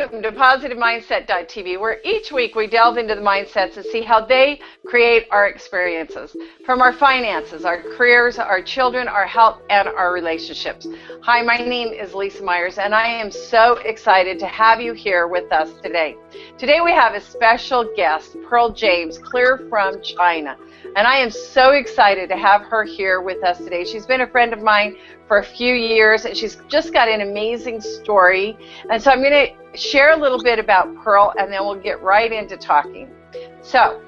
Welcome to PositiveMindset.tv, where each week we delve into the mindsets and see how they create our experiences, from our finances, our careers, our children, our health, and our relationships. Hi, my name is Lisa Myers, and I am so excited to have you here with us today. Today we have a special guest, Pearl James, clear from China. And I am so excited to have her here with us today. She's been a friend of mine for a few years, and she's just got an amazing story. And so I'm going to share a little bit about Pearl, and then we'll get right into talking. So,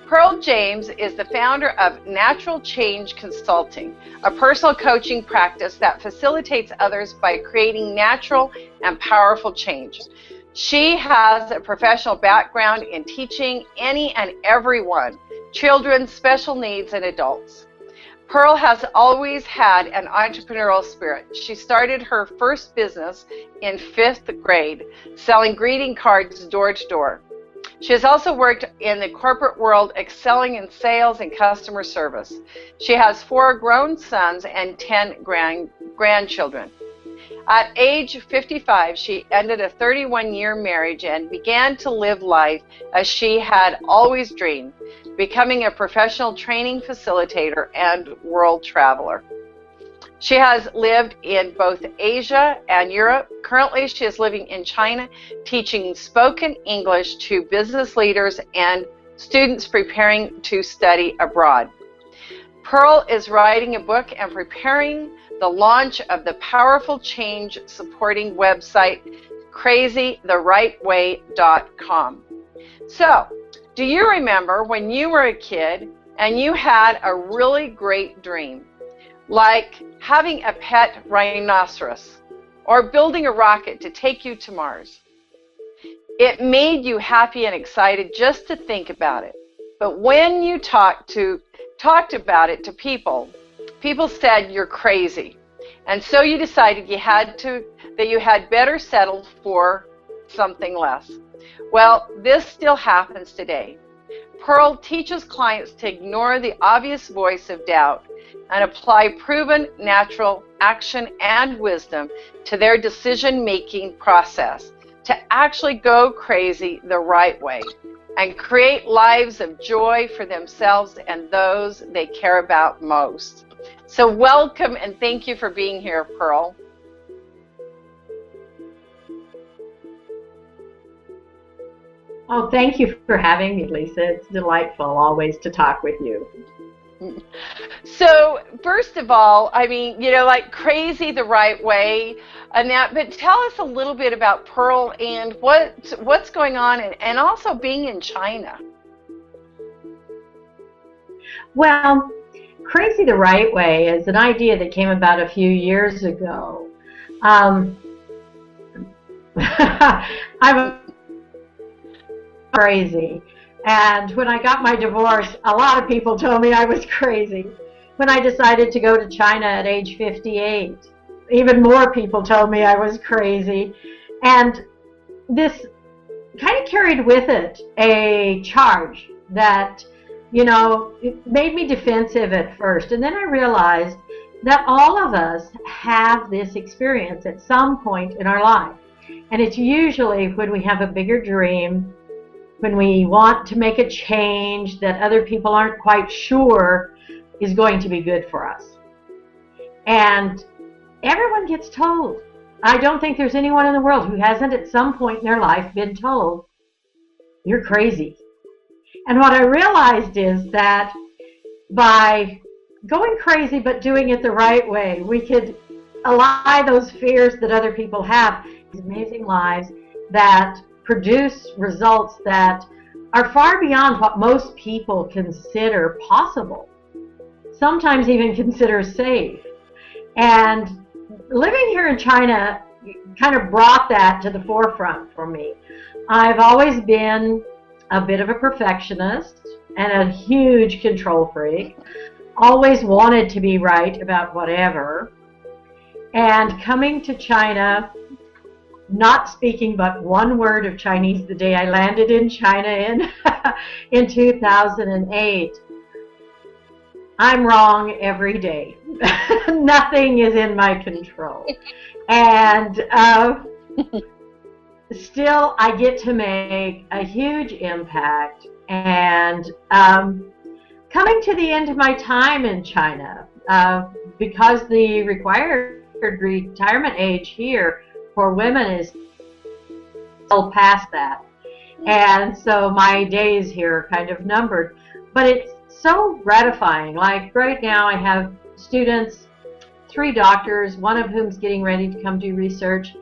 Pearl James is the founder of Natural Change Consulting, a personal coaching practice that facilitates others by creating natural and powerful change. She has a professional background in teaching any and everyone, children, special needs, and adults. Pearl has always had an entrepreneurial spirit. She started her first business in 5th grade, selling greeting cards door to door. She has also worked in the corporate world, excelling in sales and customer service. She has 4 grown sons and 10 grandchildren. At age 55, she ended a 31-year marriage and began to live life as she had always dreamed, becoming a professional training facilitator and world traveler. She has lived in both Asia and Europe. Currently, she is living in China, teaching spoken English to business leaders and students preparing to study abroad. Pearl is writing a book and preparing the launch of the powerful change supporting website, crazytherightway.com. So, do you remember when you were a kid and you had a really great dream, like having a pet rhinoceros or building a rocket to take you to Mars? It made you happy and excited just to think about it. But when you talked about it to people said you're crazy. And so you decided that you had better settle for something less. Well, this still happens today. Pearl teaches clients to ignore the obvious voice of doubt and apply proven natural action and wisdom to their decision-making process to actually go crazy the right way and create lives of joy for themselves and those they care about most. So welcome and thank you for being here, Pearl. Oh, thank you for having me, Lisa. It's delightful always to talk with you. So first of all, I mean, like crazy the right way and that, but tell us a little bit about Pearl and what's going on and also being in China. Well, crazy the right way is an idea that came about a few years ago. I'm crazy. And when I got my divorce, a lot of people told me I was crazy. When I decided to go to China at age 58, even more people told me I was crazy. And this kind of carried with it a charge that, it made me defensive at first. And then I realized that all of us have this experience at some point in our life. And it's usually when we have a bigger dream, when we want to make a change that other people aren't quite sure is going to be good for us. And everyone gets told. I don't think there's anyone in the world who hasn't at some point in their life been told, you're crazy. And what I realized is that by going crazy but doing it the right way, we could allay those fears that other people have, these amazing lives that produce results that are far beyond what most people consider possible, sometimes even consider safe. And living here in China kind of brought that to the forefront for me. I've always been a bit of a perfectionist and a huge control freak, always wanted to be right about whatever. And coming to China, not speaking but one word of Chinese the day I landed in China in 2008. I'm wrong every day. Nothing is in my control. And still I get to make a huge impact. And coming to the end of my time in China, because the required retirement age here for women is still past that. And so my days here are kind of numbered. But it's so gratifying. Like right now I have students, 3 doctors, one of whom's getting ready to come do research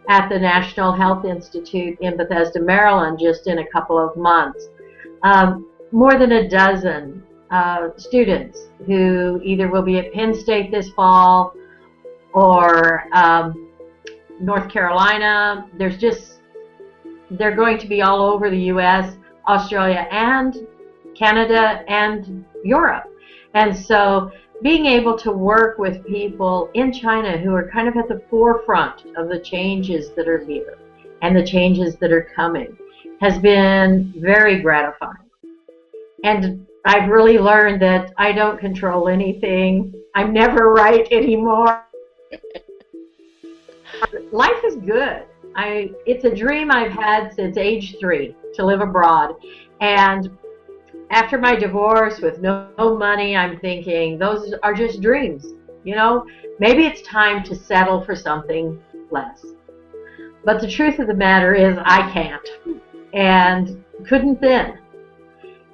at the National Health Institute in Bethesda, Maryland, just in a couple of months. More than a dozen students who either will be at Penn State this fall or North Carolina. They're going to be all over the U.S., Australia, and Canada, and Europe. And so being able to work with people in China who are kind of at the forefront of the changes that are here and the changes that are coming has been very gratifying. And I've really learned that I don't control anything. I'm never right anymore. Life is good. It's a dream I've had since age 3 to live abroad. And after my divorce with no money, I'm thinking those are just dreams. You know, maybe it's time to settle for something less. But the truth of the matter is I can't and couldn't then.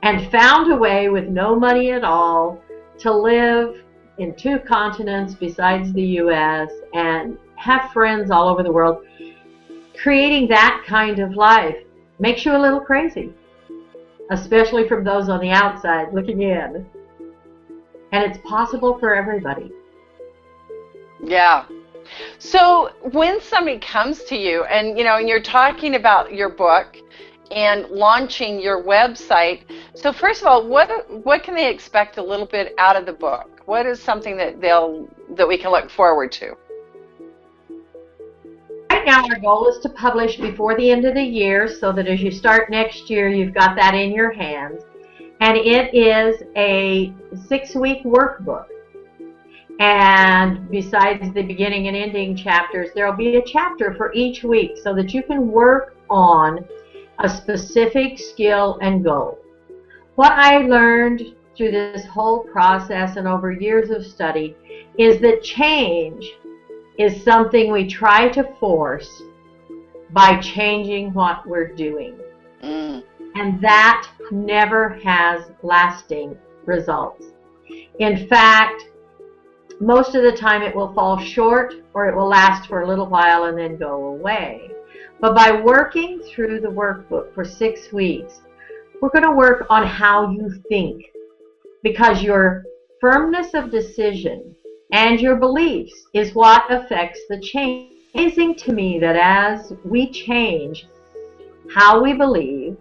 And found a way with no money at all to live in 2 continents besides the U.S. and have friends all over the world. Creating that kind of life makes you a little crazy, especially from those on the outside looking in. And it's possible for everybody. Yeah. So when somebody comes to you and you're talking about your book and launching your website, so first of all, what can they expect a little bit out of the book? What is something that we can look forward to? Right now our goal is to publish before the end of the year so that as you start next year you've got that in your hands. And it is a 6-week workbook. And besides the beginning and ending chapters, there will be a chapter for each week so that you can work on a specific skill and goal. What I learned through this whole process and over years of study is that change is something we try to force by changing what we're doing. And that never has lasting results. In fact, most of the time it will fall short or it will last for a little while and then go away. But by working through the workbook for 6 weeks, we're going to work on how you think, because your firmness of decision and your beliefs is what affects the change. It's amazing to me that as we change how we believe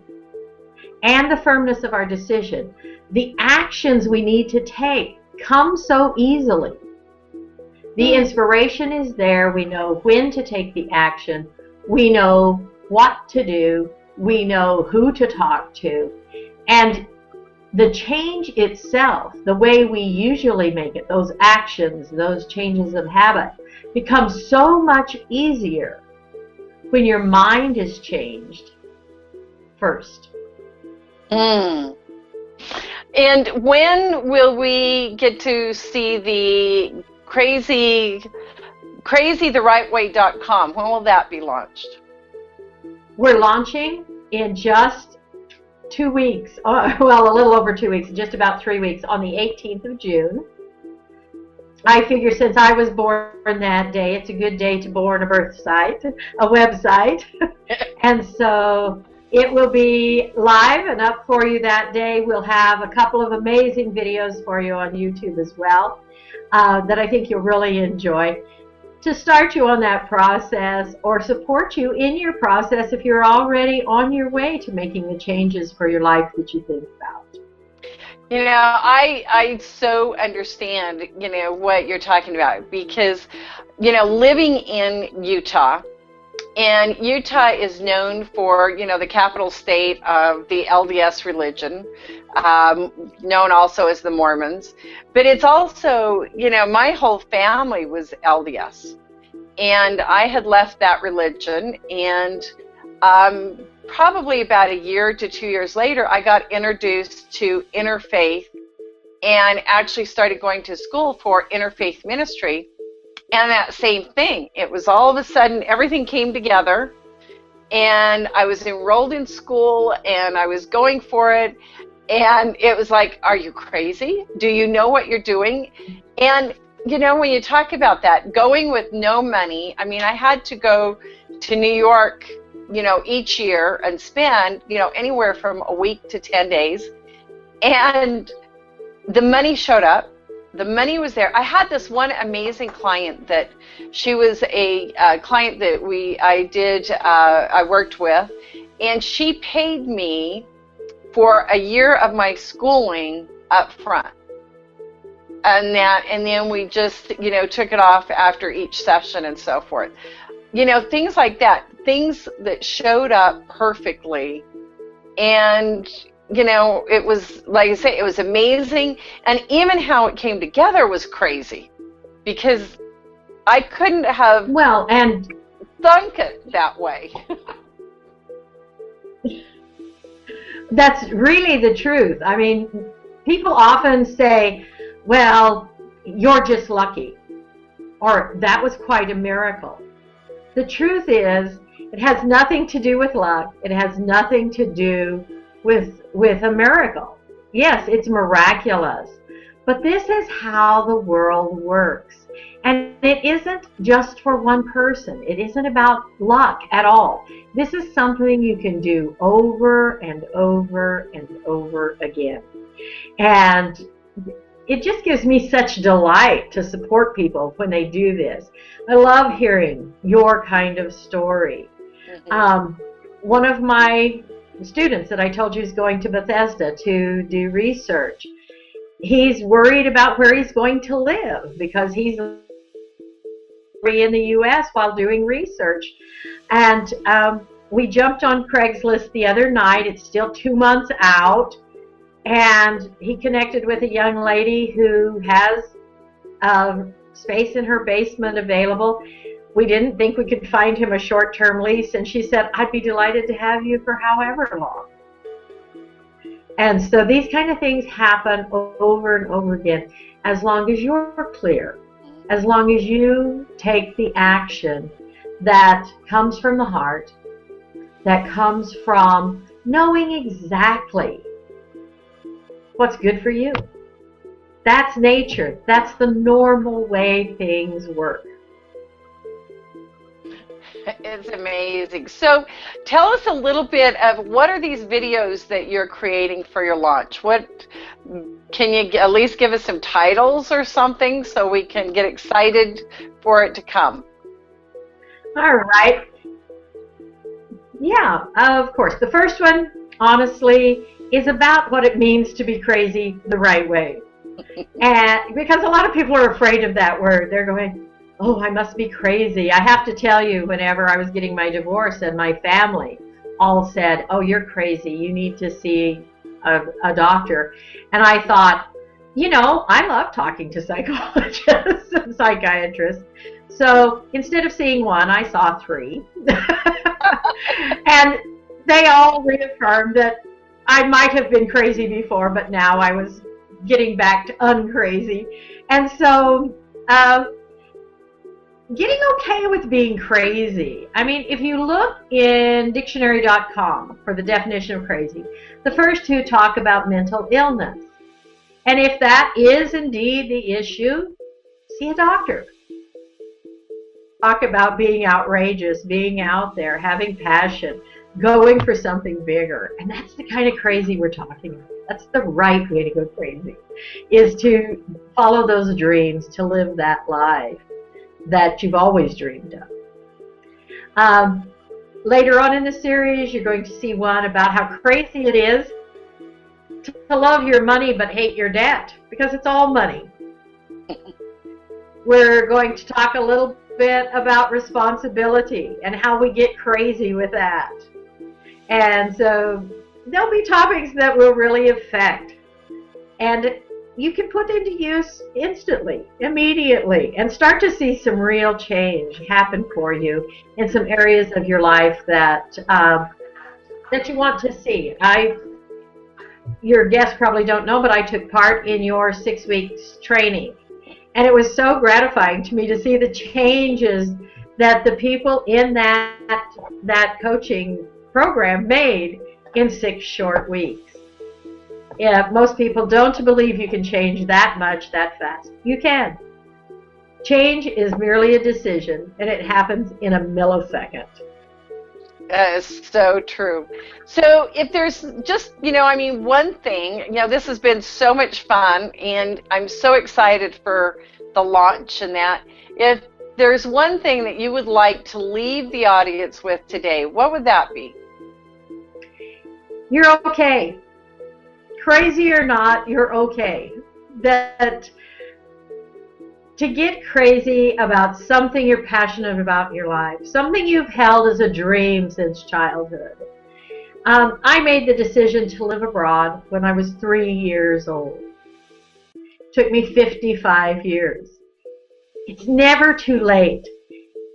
and the firmness of our decision, the actions we need to take come so easily. The inspiration is there. We know when to take the action. We know what to do. We know who to talk to. And the change itself, the way we usually make it, those actions, those changes of habit, becomes so much easier when your mind is changed first. And when will we get to see the crazytherightway.com? When will that be launched? We're launching in just 2 weeks, well, a little over 2 weeks, just about 3 weeks, on the 18th of June. I figure since I was born that day, it's a good day to born a website. And so it will be live and up for you that day. We'll have a couple of amazing videos for you on YouTube as well that I think you'll really enjoy, to start you on that process or support you in your process if you're already on your way to making the changes for your life that you think about. I so understand, what you're talking about, because, living in Utah, and Utah is known for, the capital state of the LDS religion, known also as the Mormons. But it's also, my whole family was LDS. And I had left that religion, and Probably about a year to 2 years later, I got introduced to interfaith and actually started going to school for interfaith ministry. And that same thing, it was all of a sudden, everything came together, and I was enrolled in school, and I was going for it, and it was like, are you crazy? Do you know what you're doing? And, you know, when you talk about that, going with no money, I mean, I had to go to New York, you know, each year and spend, you know, anywhere from a week to 10 days. And the money showed up. The money was there. I had this one amazing client that she was a client that I worked with, and she paid me for a year of my schooling up front. And then we just, you know, took it off after each session and so forth. You know, things like that, things that showed up perfectly. And, you know, it was, like I say, it was amazing. And even how it came together was crazy, because I couldn't have thunk it that way. That's really the truth. I mean, people often say, well, you're just lucky, or that was quite a miracle. The truth is, it has nothing to do with luck. It has nothing to do with a miracle. Yes, it's miraculous, but this is how the world works. And it isn't just for one person. It isn't about luck at all. This is something you can do over and over and over again. And it just gives me such delight to support people when they do this. I love hearing your kind of story. One of my students that I told you is going to Bethesda to do research, he's worried about where he's going to live because he's in the U.S. while doing research. And we jumped on Craigslist the other night. It's still 2 months out. And he connected with a young lady who has space in her basement available. We didn't think we could find him a short-term lease, and she said, I'd be delighted to have you for however long. And so these kind of things happen over and over again, as long as you're clear, as long as you take the action that comes from the heart, that comes from knowing exactly what's good for you. That's nature. That's the normal way things work. It's amazing. So tell us a little bit of what are these videos that you're creating for your launch? What can you at least give us some titles or something so we can get excited for it to come? All right. Yeah, of course. The first one, honestly, is about what it means to be crazy the right way. And because a lot of people are afraid of that word, they're going, oh, I must be crazy. I have to tell you, whenever I was getting my divorce and my family all said, oh, you're crazy, you need to see a doctor. And I thought, you know, I love talking to psychologists and psychiatrists. So instead of seeing one, I saw 3. And they all reaffirmed that I might have been crazy before, but now I was getting back to uncrazy. And so getting okay with being crazy. I mean, if you look in dictionary.com for the definition of crazy, the first 2 talk about mental illness. And if that is indeed the issue, see a doctor. Talk about being outrageous, being out there, having passion, going for something bigger. And that's the kind of crazy we're talking about. That's the right way to go crazy, is to follow those dreams, to live that life that you've always dreamed of. Later on in the series, you're going to see one about how crazy it is to love your money but hate your debt, because it's all money. We're going to talk a little bit about responsibility and how we get crazy with that. And so there'll be topics that will really affect. And you can put into use instantly, immediately, and start to see some real change happen for you in some areas of your life that that you want to see. Your guests probably don't know, but I took part in your 6 weeks training, and it was so gratifying to me to see the changes that the people in that coaching program made in 6 short weeks. Yeah, most people don't believe you can change that much that fast. You can. Change is merely a decision, and it happens in a millisecond. That is so true. So if there's just, one thing, this has been so much fun, and I'm so excited for the launch and that. If there's one thing that you would like to leave the audience with today, what would that be? You're okay. Crazy or not, you're okay. That to get crazy about something you're passionate about in your life, something you've held as a dream since childhood. I made the decision to live abroad when I was 3 years old. It took me 55 years. It's never too late.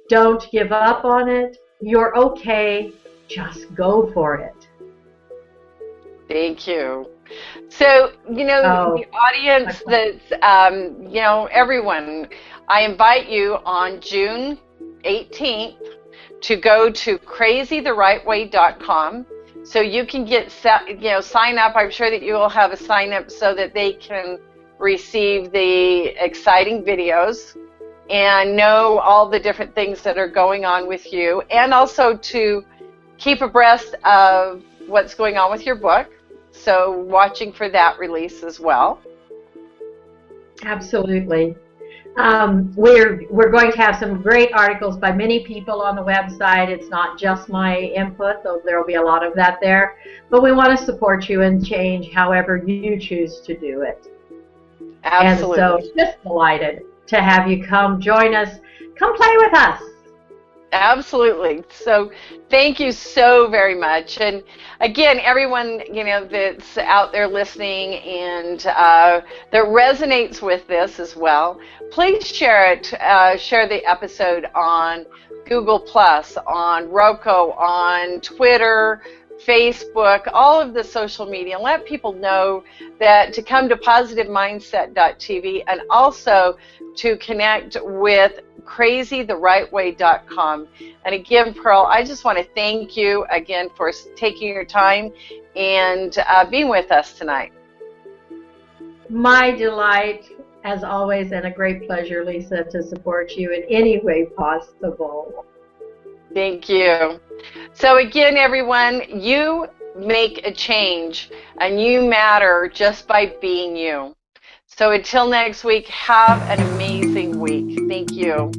Don't give up on it. You're okay. Just go for it. Thank you. So, the audience that's, everyone, I invite you on June 18th to go to crazytherightway.com so you can sign up. I'm sure that you will have a sign up so that they can receive the exciting videos and know all the different things that are going on with you, and also to keep abreast of what's going on with your book. So watching for that release as well. Absolutely. We're going to have some great articles by many people on the website. It's not just my input, though there will be a lot of that there. But we want to support you and change however you choose to do it. Absolutely. And so just delighted to have you come join us. Come play with us. Absolutely. So thank you so very much. And again, everyone, that's out there listening and that resonates with this as well, please share it. Share the episode on Google+, on Roku, on Twitter, Facebook, all of the social media, and let people know that to come to positivemindset.tv and also to connect with crazytherightway.com. And again, Pearl, I just want to thank you again for taking your time and being with us tonight. My delight, as always, and a great pleasure, Lisa, to support you in any way possible. Thank you. So again, everyone, you make a change and you matter just by being you. So until next week, have an amazing week. Thank you.